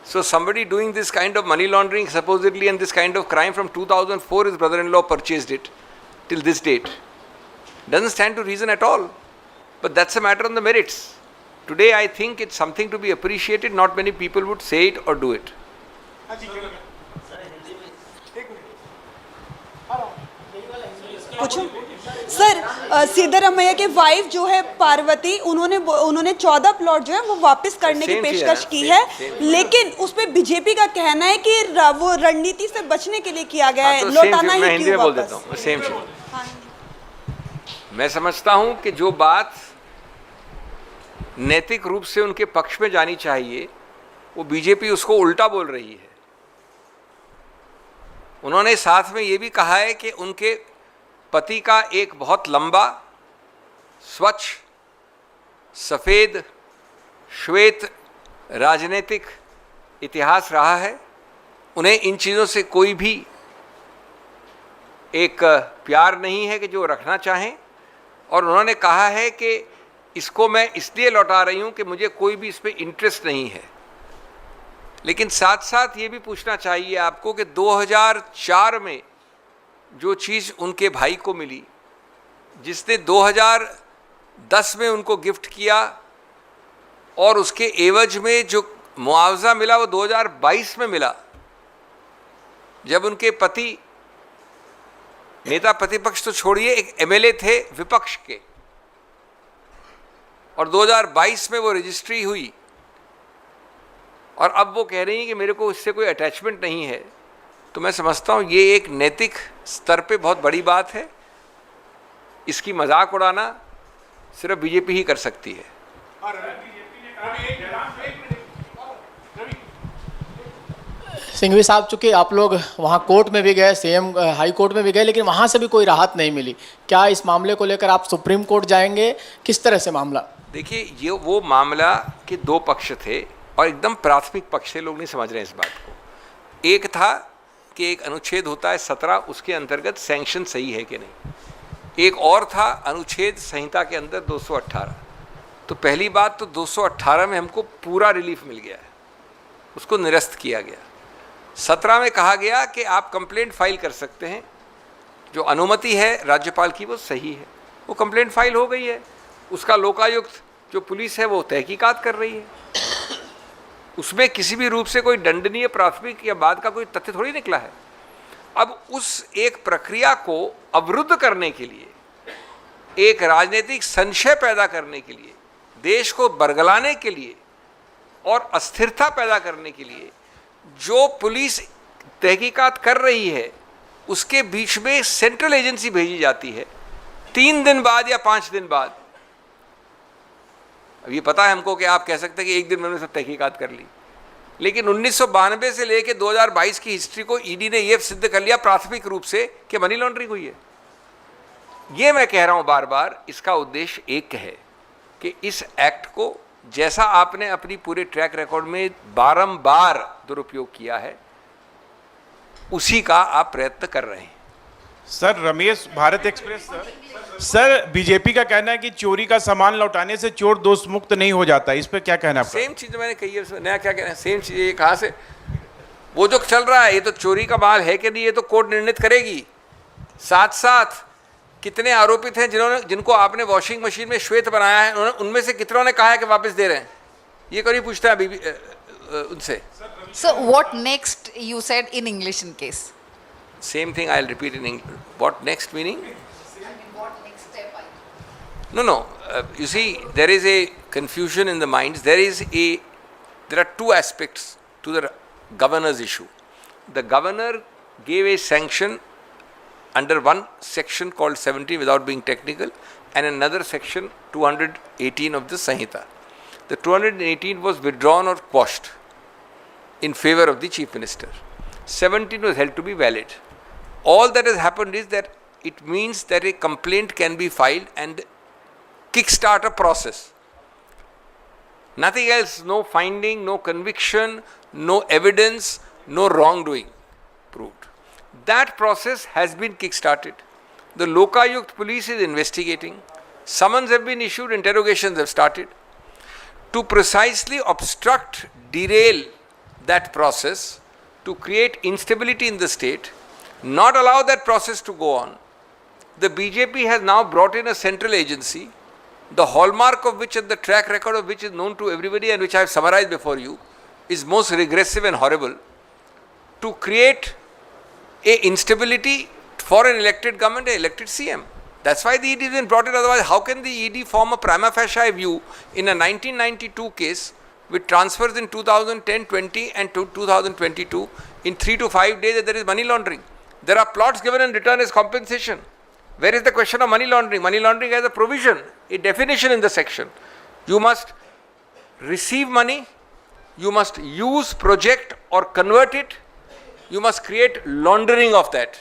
So somebody doing this kind of money laundering supposedly and this kind of crime from 2004, his brother-in-law purchased it till this date. Doesn't stand to reason at all. But that's a matter on the merits. Today I think it's something to be appreciated. Not many people would say it or do it. Sir, Siddaramaiah के wife जो है पार्वती, उन्होंने 14 plot जो है वो वापस करने की पेशकश की है, लेकिन उस पे बीजेपी का कहना है कि वो रणनीति से बचने के लिए किया गया है, लौटाना ही क्यों वापस। सेम मैं समझता हूं कि जो बात नैतिक रूप से उनके पक्ष में जानी चाहिए वो बीजेपी उसको उल्टा बोल रही है। उन्होंने साथ में ये भी कहा है कि उनके पति का एक बहुत लंबा, स्वच्छ, सफ़ेद, श्वेत राजनीतिक इतिहास रहा है। उन्हें इन चीज़ों से कोई भी एक प्यार नहीं है कि जो रखना चाहें। और उन्होंने कहा है कि इसको मैं इसलिए लौटा रही हूँ कि मुझे कोई भी इस पर इंटरेस्ट नहीं है। लेकिन साथ साथ ये भी पूछना चाहिए आपको कि 2004 में जो चीज़ उनके भाई को मिली, जिसने 2010 में उनको गिफ्ट किया और उसके एवज में जो मुआवजा मिला वो 2022 में मिला, जब उनके पति, नेता प्रतिपक्ष तो छोड़िए, एक एमएलए थे विपक्ष के, और 2022 में वो रजिस्ट्री हुई, और अब वो कह रही हैं कि मेरे को इससे कोई अटैचमेंट नहीं है। तो मैं समझता हूँ ये एक नैतिक स्तर पे बहुत बड़ी बात है। इसकी मजाक उड़ाना सिर्फ बीजेपी ही कर सकती है। सिंघवी साहब, चूंकि आप लोग वहाँ कोर्ट में भी गए, सीएम हाई कोर्ट में भी गए, लेकिन वहाँ से भी कोई राहत नहीं मिली, क्या इस मामले को लेकर आप सुप्रीम कोर्ट जाएंगे? किस तरह से मामला? देखिए, ये वो मामला के दो पक्ष थे और एकदम प्राथमिक पक्ष से लोग नहीं समझ रहे हैं इस बात को। एक था कि एक अनुच्छेद होता है 17, उसके अंतर्गत सैंक्शन सही है कि नहीं। एक और था अनुच्छेद संहिता के अंदर 218। तो पहली बात तो 218 में हमको पूरा रिलीफ मिल गया है, उसको निरस्त किया गया। 17 में कहा गया कि आप कंप्लेंट फाइल कर सकते हैं, जो अनुमति है राज्यपाल की वो सही है, वो कंप्लेंट फाइल हो गई है, उसका लोकायुक्त जो पुलिस है वो तहकीकात कर रही है, उसमें किसी भी रूप से कोई दंडनीय प्राथमिक या बाद का कोई तथ्य थोड़ी निकला है। अब उस एक प्रक्रिया को अवरुद्ध करने के लिए, एक राजनीतिक संशय पैदा करने के लिए, देश को बरगलाने के लिए और अस्थिरता पैदा करने के लिए जो पुलिस तहकीकात कर रही है, उसके बीच में सेंट्रल एजेंसी भेजी जाती है 3 दिन बाद या 5 दिन बाद। अब ये पता है हमको कि आप कह सकते हैं कि एक दिन में उन्होंने सब तहकीकात कर ली, लेकिन 1992 से लेकर 2022 की हिस्ट्री को ईडी ने यह सिद्ध कर लिया प्राथमिक रूप से कि मनी लॉन्ड्रिंग हुई है। ये मैं कह रहा हूं बार बार, इसका उद्देश्य एक है कि इस एक्ट को, जैसा आपने अपनी पूरे ट्रैक रिकॉर्ड में बारंबार दुरुपयोग किया है, उसी का आप प्रयत्न कर रहे हैं। Sir, Ramesh, Bharat express. Sir, BJP का कहना है कि चोरी का सामान लौटाने से चोर दोष मुक्त नहीं हो जाता, इस पर क्या कहना है? सेम चीज मैंने कही है, नया क्या कहना है? सेम चीज ये कहाँ से वो जो चल रहा है, ये तो चोरी का माल है कि नहीं, ये तो कोर्ट निर्णित करेगी। साथ साथ कितने आरोपित हैं जिनको आपने वॉशिंग मशीन में श्वेत बनाया है, उनमें से कितनों ने कहा है कि वापस दे रहे हैं? ये कभी पूछता है अभी उनसे। So what next you said in English in case? Same thing I'll repeat in English. What next meaning? What next step? No. You see, there is a confusion in the minds. There are two aspects to the governor's issue. The governor gave a sanction under one section called 70 without being technical, and another section 218 of the Sanhita. The 218 was withdrawn or quashed in favor of the Chief Minister. 17 was held to be valid. All that has happened is that it means that a complaint can be filed and kickstart a process. Nothing else, no finding, no conviction, no evidence, no wrongdoing proved. That process has been kick-started. The Lokayukt police is investigating. Summons have been issued, interrogations have started. To precisely obstruct, derail that process, to create instability in the state, not allow that process to go on, the BJP has now brought in a central agency, the hallmark of which and the track record of which is known to everybody and which I have summarized before you, is most regressive and horrible, to create a instability for an elected government, an elected CM. That's why the ED has been brought in. Otherwise, how can the ED form a prima facie view in a 1992 case with transfers in 2010, 20 and 2022 in 3 to 5 days that there is money laundering? There are plots given in return as compensation. Where is the question of money laundering? Money laundering has a provision, a definition in the section. You must receive money, you must use, project or convert it, you must create laundering of that.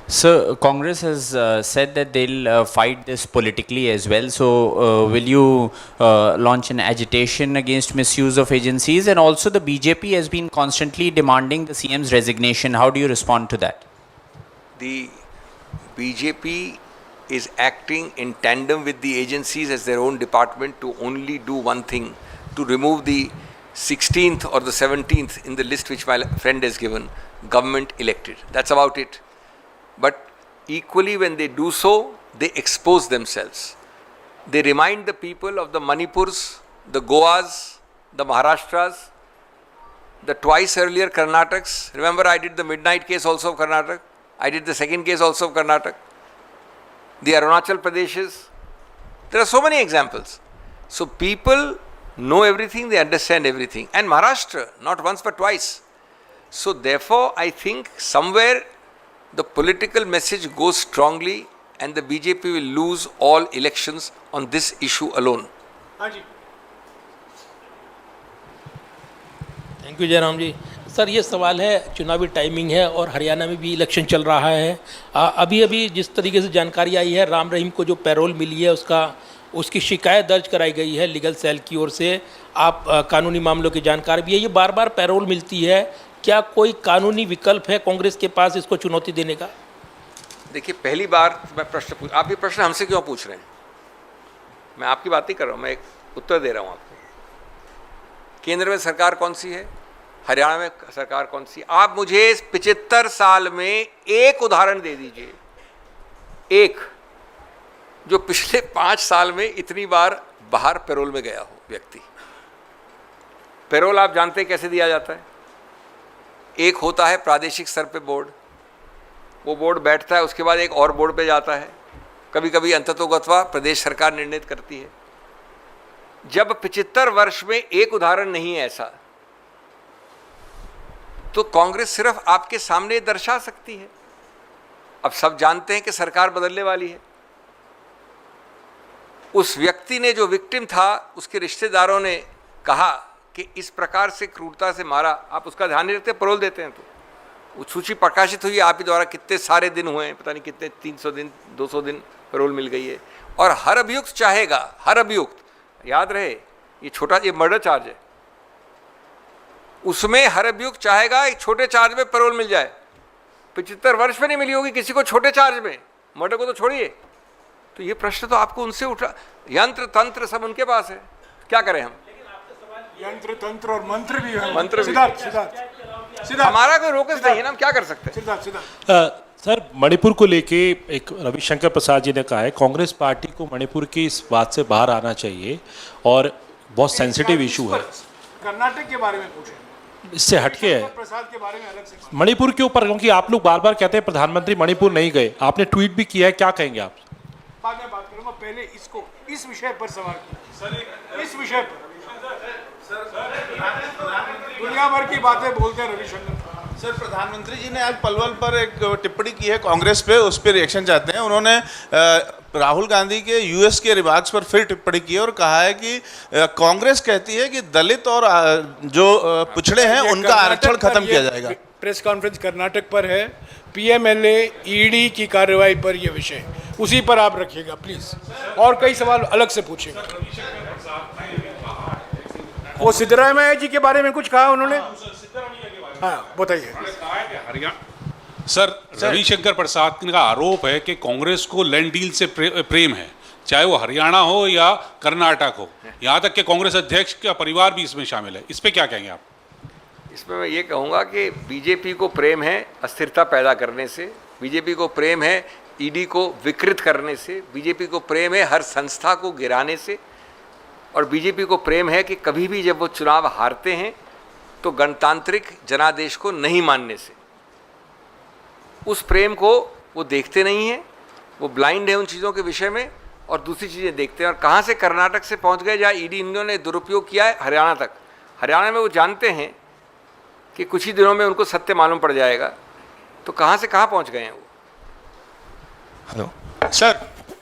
So Congress has said that they'll fight this politically as well. So will you launch an agitation against misuse of agencies? And also the BJP has been constantly demanding the CM's resignation. How do you respond to that? The BJP is acting in tandem with the agencies as their own department to only do one thing, to remove the 16th or the 17th in the list which my friend has given, government elected. That's about it. But equally when they do so, they expose themselves. they remind the people of the Manipurs, the Goas, the Maharashtras, the twice earlier Karnataks. Remember, I did the midnight case also of Karnataka. I did the second case also of Karnataka. The Arunachal Pradeshes. There are so many examples. So people know everything, they understand everything. And Maharashtra, not once but twice. So therefore, I think somewhere the political message goes strongly and the BJP will lose all elections on this issue alone. Thank you Jairam ji. Sir ये सवाल है, चुनावी timing है और हरियाणा में भी election चल रहा है। अभी अभी जिस तरीके से जानकारी आई है, राम रहीम को जो पैरोल मिली है उसकी शिकायत दर्ज कराई गई है लीगल सेल की ओर से। आप कानूनी मामलों की जानकार भी है, ये बार बार पैरोल मिलती है, क्या कोई कानूनी विकल्प है कांग्रेस के पास इसको चुनौती देने का? देखिए, पहली बार मैं प्रश्न आप ये प्रश्न हमसे क्यों पूछ रहे हैं? मैं आपकी बात नहीं कर रहा हूँ, मैं एक उत्तर दे रहा हूँ आपको। केंद्र में सरकार कौन सी है, हरियाणा में सरकार कौन सी? आप मुझे 75 साल में एक उदाहरण दे दीजिए, एक जो पिछले 5 साल में इतनी बार बाहर पैरोल में गया हो व्यक्ति। पैरोल आप जानते हैं कैसे दिया जाता है? एक होता है प्रादेशिक स्तर पे बोर्ड, वो बोर्ड बैठता है, उसके बाद एक और बोर्ड पे जाता है, कभी कभी अंततोगत्वा प्रदेश सरकार निर्णय करती है। जब 75 वर्ष में एक उदाहरण नहीं है ऐसा, तो कांग्रेस सिर्फ आपके सामने दर्शा सकती है। अब सब जानते हैं कि सरकार बदलने वाली है। उस व्यक्ति ने, जो विक्टिम था, उसके रिश्तेदारों ने कहा कि इस प्रकार से क्रूरता से मारा, आप उसका ध्यान नहीं रखते, पैरोल देते हैं। तो वो सूची प्रकाशित हुई आप ही द्वारा, कितने सारे दिन हुए हैं, पता नहीं कितने, 300 दिन 200 दिन पैरोल मिल गई है। और हर अभियुक्त चाहेगा, हर अभियुक्त, याद रहे ये छोटा, ये मर्डर चार्ज है, उसमें हर अभियुक्त चाहेगा एक छोटे चार्ज में पैरोल मिल जाए। 75 वर्ष में नहीं मिली होगी किसी को छोटे चार्ज में, मर्डर को तो छोड़िए। तो ये प्रश्न तो आपको उनसे उठा, यंत्र तंत्र सब उनके पास है, क्या करें हम? यंत्र तंत्र और मंत्र भी है, मंत्र भी। सिद्धार्थ हमारा कोई रोकस नहीं है ना, हम क्या कर सकते हैं? सिद्धार्थ सर, मणिपुर को लेके एक रविशंकर प्रसाद जी ने कहा है कांग्रेस पार्टी को मणिपुर की इस बात से बाहर आना चाहिए और बहुत सेंसिटिव इशू है। कर्नाटक के बारे में पूछे, इससे हटके है प्रसाद के बारे में अलग से। मणिपुर के ऊपर, क्योंकि आप लोग बार बार कहते हैं प्रधानमंत्री मणिपुर नहीं गए, आपने ट्वीट भी किया है, क्या कहेंगे आप? बाद में बात करूंगा, पहले इसको, इस विषय पर सवाल किया, इस विषय पर। दुनिया भर की बातें बोलते हैं रविशंकर। सर, प्रधानमंत्री जी ने आज पलवल पर एक टिप्पणी की है कांग्रेस पे, उस पर रिएक्शन चाहते हैं। उन्होंने राहुल गांधी के यूएस के रिमार्क्स पर फिर टिप्पणी की और कहा है कि कांग्रेस कहती है कि दलित और जो पिछड़े हैं उनका आरक्षण खत्म किया जाएगा। प्रेस कॉन्फ्रेंस कर्नाटक पर है, पीएमएलए ईडी की कार्रवाई पर यह विषय, उसी पर आप रखिएगा प्लीज, और कई सवाल अलग से पूछेगा। वो सिद्धरामैया जी के बारे में कुछ कहा उन्होंने, हाँ बताइए। हरियाणा सर, रविशंकर प्रसाद का आरोप है कि कांग्रेस को लैंड डील से प्रेम है, चाहे वो हरियाणा हो या कर्नाटक हो, यहाँ तक कि कांग्रेस अध्यक्ष का परिवार भी इसमें शामिल है। इस पे क्या कहेंगे आप? इसमें मैं ये कहूँगा कि बीजेपी को प्रेम है अस्थिरता पैदा करने से, बीजेपी को प्रेम है ईडी को विकृत करने से, बीजेपी को प्रेम है हर संस्था को गिराने से, और बीजेपी को प्रेम है कि कभी भी जब वो चुनाव हारते हैं तो गणतांत्रिक जनादेश को नहीं मानने से। उस प्रेम को वो देखते नहीं हैं, वो ब्लाइंड है उन चीज़ों के विषय में, और दूसरी चीज़ें देखते हैं। और कहाँ से कर्नाटक से पहुँच गए जहाँ ईडी इन्होंने दुरुपयोग किया है हरियाणा तक। हरियाणा में वो जानते हैं कि कुछ ही दिनों में उनको सत्य मालूम पड़ जाएगा, तो कहाँ से कहाँ पहुँच गए हैं वो। Hello sir,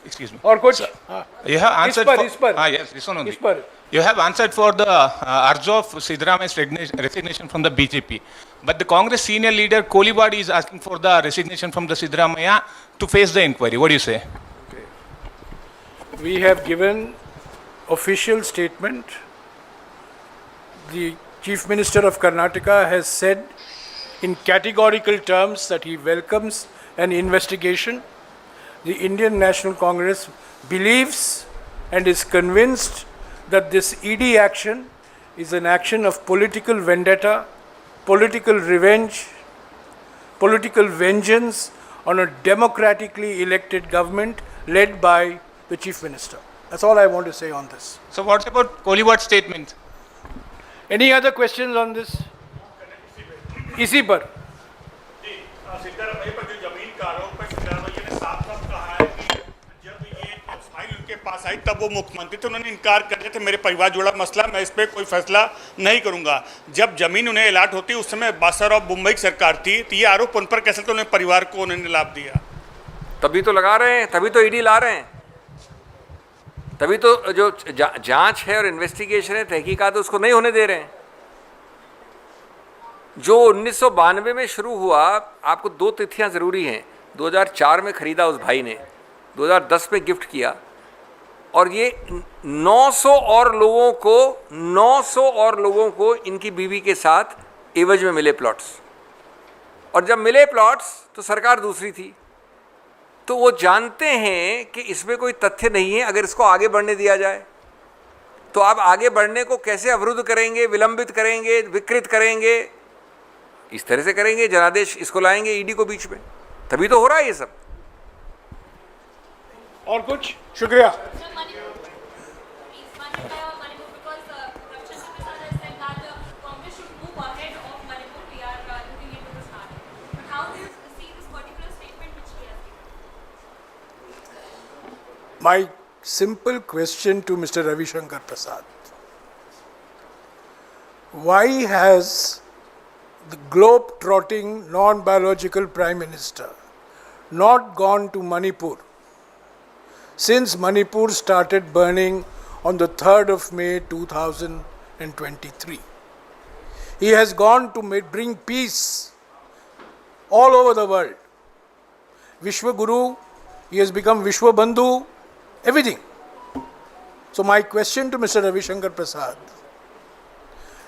excuse me. और कुछ You have answered इस for, पर yes, this one only. इस पर You have answered for the urge of Siddaramaia's resignation from the BJP, but the Congress senior leader Kolibadi is asking for the resignation from the Siddaramaiah to face the inquiry. What do you say? we have given official statement. The Chief Minister of Karnataka has said in categorical terms that he welcomes an investigation. The Indian National Congress believes and is convinced that this ED action is an action of political vendetta, political revenge, political vengeance on a democratically elected government led by the Chief Minister. That's all I want to say on this. So what's about Kohliwa's statement? Any other questions on this? इसी पर सिद्धरामैया पर जो जमीन का आरोप है, सिद्धरामैया ने साफ साफ कहा है कि जब ये फाइल उनके पास आई तब वो मुख्यमंत्री थे, उन्होंने इनकार कर दिया था मेरे परिवार जुड़ा मसला, मैं इस पर कोई फैसला नहीं करूंगा। जब जमीन उन्हें अलॉट होती उस समय बादशाह मुंबई की सरकार थी, तो ये आरोप उन पर कैसे, तो उन्हें परिवार को उन्होंने लाभ दिया? तभी तो लगा रहे हैं, तभी तो ईडी ला रहे हैं, तभी तो जो जांच है और इन्वेस्टिगेशन है, तहकीकात है, उसको नहीं होने दे रहे हैं। जो 1992 में शुरू हुआ, आपको 2 तिथियां ज़रूरी हैं। 2004 में ख़रीदा उस भाई ने, 2010 में गिफ्ट किया, और ये 900 और लोगों को इनकी बीवी के साथ एवज में मिले प्लॉट्स। और जब मिले प्लॉट्स तो सरकार दूसरी थी, तो वो जानते हैं कि इसमें कोई तथ्य नहीं है। अगर इसको आगे बढ़ने दिया जाए तो आप आगे बढ़ने को कैसे अवरुद्ध करेंगे, विलंबित करेंगे, विकृत करेंगे? इस तरह से करेंगे, जनादेश इसको लाएंगे ईडी को बीच में, तभी तो हो रहा है ये सब। और कुछ? शुक्रिया। My simple question to Mr. Ravi Shankar Prasad: why has the globe-trotting non-biological Prime Minister not gone to Manipur since Manipur started burning on the 3rd of May 2023? He has gone to bring peace all over the world. Vishwa Guru, he has become Vishwa Bandhu, everything. So my question to Mr. Ravi Shankar Prasad,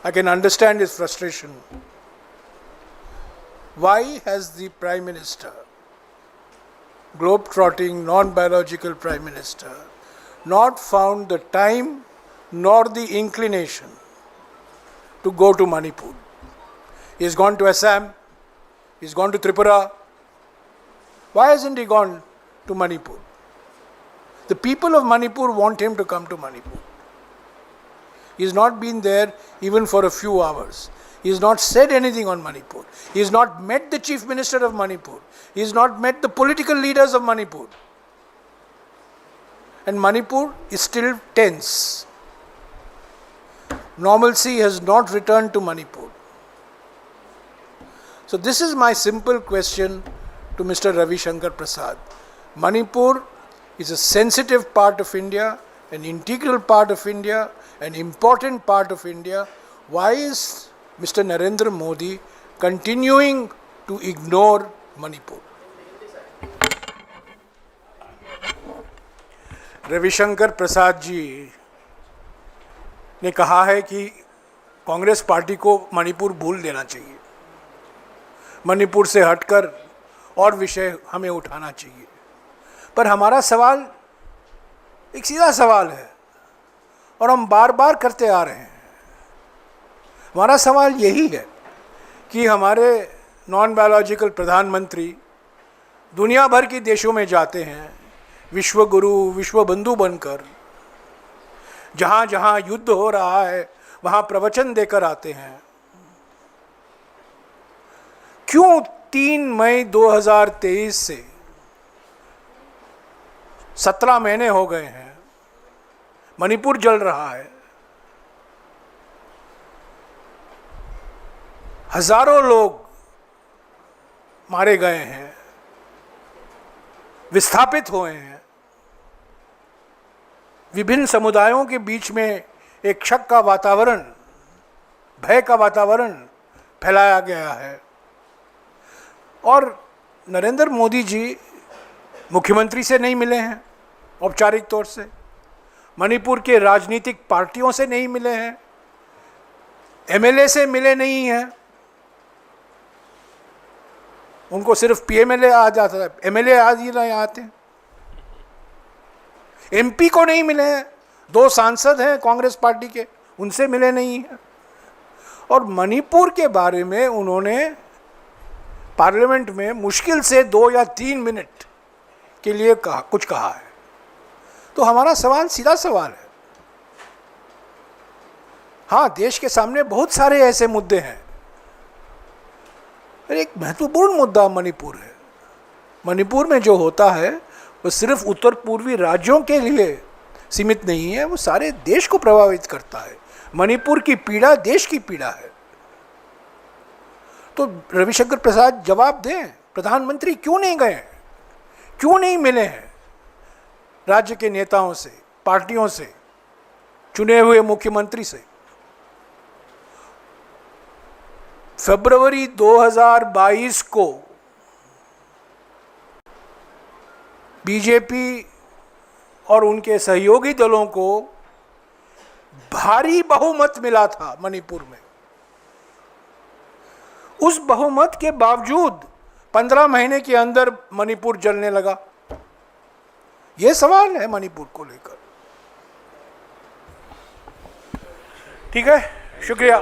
I can understand his frustration. Why has the Prime Minister, globe-trotting, non-biological Prime Minister, not found the time nor the inclination to go to Manipur? He has gone to Assam, he has gone to Tripura. Why hasn't he gone to Manipur? The people of Manipur want him to come to Manipur. He has not been there even for a few hours. He has not said anything on Manipur. He has not met the Chief Minister of Manipur. He has not met the political leaders of Manipur. And Manipur is still tense. Normalcy has not returned to Manipur. So this is my simple question to Mr. Ravi Shankar Prasad. Manipur is a sensitive part of India, an integral part of India, an important part of India. Why is Mr. Narendra Modi continuing to ignore Manipur? Ravishankar Prasad ji ने कहा है कि Congress party को मणिपुर भूल देना चाहिए, मणिपुर से हटकर और विषय हमें उठाना चाहिए। पर हमारा सवाल एक सीधा सवाल है और हम बार बार करते आ रहे हैं। हमारा सवाल यही है कि हमारे नॉन बायोलॉजिकल प्रधानमंत्री दुनिया भर के देशों में जाते हैं विश्व गुरु, विश्व बंधु बनकर, जहाँ जहाँ युद्ध हो रहा है वहाँ प्रवचन देकर आते हैं। क्यों 3 मई 2023 से 17 महीने हो गए हैं, मणिपुर जल रहा है, हजारों लोग मारे गए हैं, विस्थापित हुए हैं, विभिन्न समुदायों के बीच में एक शक का वातावरण, भय का वातावरण फैलाया गया है। और नरेंद्र मोदी जी मुख्यमंत्री से नहीं मिले हैं औपचारिक तौर से, मणिपुर के राजनीतिक पार्टियों से नहीं मिले हैं, एमएलए से मिले नहीं हैं, उनको सिर्फ पीएमएलए आ जाता है, एमएलए आज ही नहीं आते, एमपी को नहीं मिले हैं, 2 सांसद हैं कांग्रेस पार्टी के, उनसे मिले नहीं हैं। और मणिपुर के बारे में उन्होंने पार्लियामेंट में मुश्किल से 2 या 3 मिनट के लिए कुछ कहा है। तो हमारा सवाल सीधा सवाल है। हाँ, देश के सामने बहुत सारे ऐसे मुद्दे हैं, पर एक महत्वपूर्ण मुद्दा मणिपुर है। मणिपुर में जो होता है वो सिर्फ उत्तर पूर्वी राज्यों के लिए सीमित नहीं है, वो सारे देश को प्रभावित करता है। मणिपुर की पीड़ा देश की पीड़ा है। तो रविशंकर प्रसाद जवाब दें, प्रधानमंत्री क्यों नहीं गए, क्यों नहीं मिले हैं राज्य के नेताओं से, पार्टियों से, चुने हुए मुख्यमंत्री से। फरवरी 2022 को बीजेपी और उनके सहयोगी दलों को भारी बहुमत मिला था मणिपुर में। उस बहुमत के बावजूद 15 महीने के अंदर मणिपुर जलने लगा। यह सवाल है मणिपुर को लेकर। ठीक है, शुक्रिया।